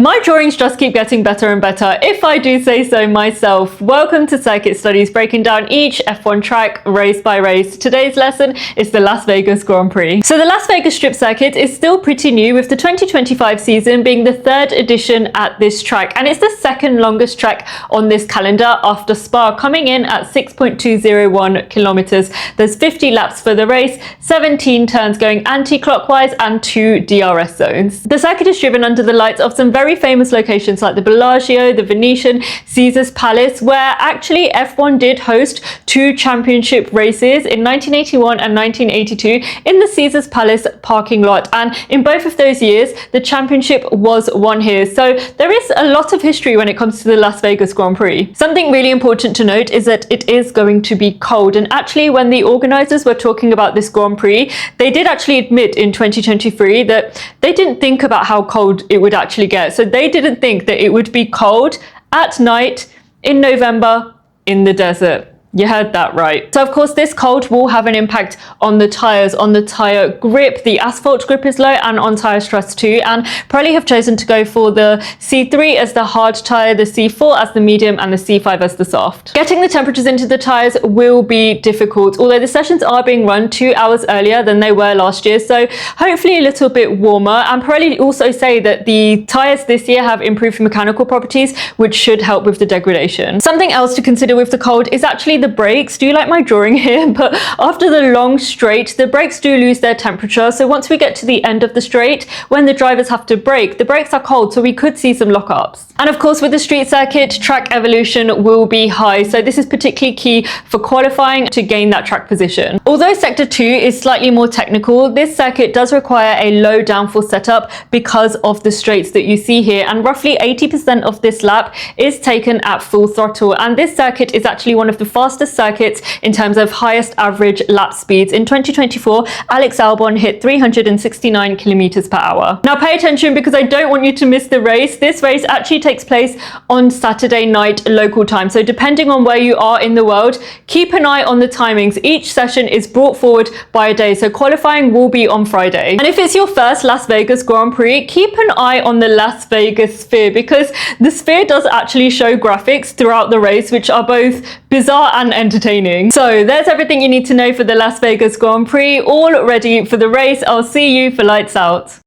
My drawings just keep getting better and better, if I do say so myself. Welcome to Circuit Studies, breaking down each F1 track race by race. Today's lesson is the Las Vegas Grand Prix. So the Las Vegas Strip Circuit is still pretty new, with the 2025 season being the third edition at this track, and it's the second longest track on this calendar after Spa, coming in at 6.201 kilometers. There's 50 laps for the race, 17 turns going anti-clockwise, and 2 DRS zones. The circuit is driven under the lights of some very famous locations like the Bellagio, the Venetian, Caesars Palace, where actually F1 did host 2 championship races in 1981 and 1982 in the Caesars Palace parking lot, and in both of those years the championship was won here. So there is a lot of history when it comes to the Las Vegas Grand Prix. Something really important to note is that it is going to be cold, and actually when the organizers were talking about this Grand Prix, they did actually admit in 2023 that they didn't think about how cold it would actually get. So they didn't think that it would be cold at night in November in the desert. You heard that right. So of course this cold will have an impact on the tyres, on the tyre grip. The asphalt grip is low, and on tyre stress too, and Pirelli have chosen to go for the C3 as the hard tyre, the C4 as the medium, and the C5 as the soft. Getting the temperatures into the tyres will be difficult, although the sessions are being run 2 hours earlier than they were last year, so hopefully a little bit warmer. And Pirelli also say that the tyres this year have improved mechanical properties, which should help with the degradation. Something else to consider with the cold is actually the brakes. Do you like my drawing here? But after the long straight, the brakes do lose their temperature. So once we get to the end of the straight, when the drivers have to brake, the brakes are cold, so we could see some lockups. And of course, with the street circuit, track evolution will be high. So this is particularly key for qualifying to gain that track position. Although Sector 2 is slightly more technical, this circuit does require a low downforce setup because of the straights that you see here. And roughly 80% of this lap is taken at full throttle. And this circuit is actually one of the fastest circuits in terms of highest average lap speeds. In 2024, Alex Albon hit 369 kilometers per hour. Now pay attention, because I don't want you to miss the race. This race actually takes place on Saturday night local time. So depending on where you are in the world, keep an eye on the timings. Each session is brought forward by a day. So qualifying will be on Friday. And if it's your first Las Vegas Grand Prix, keep an eye on the Las Vegas Sphere, because the Sphere does actually show graphics throughout the race, which are both bizarre and entertaining. So there's everything you need to know for the Las Vegas Grand Prix, all ready for the race. I'll see you for lights out.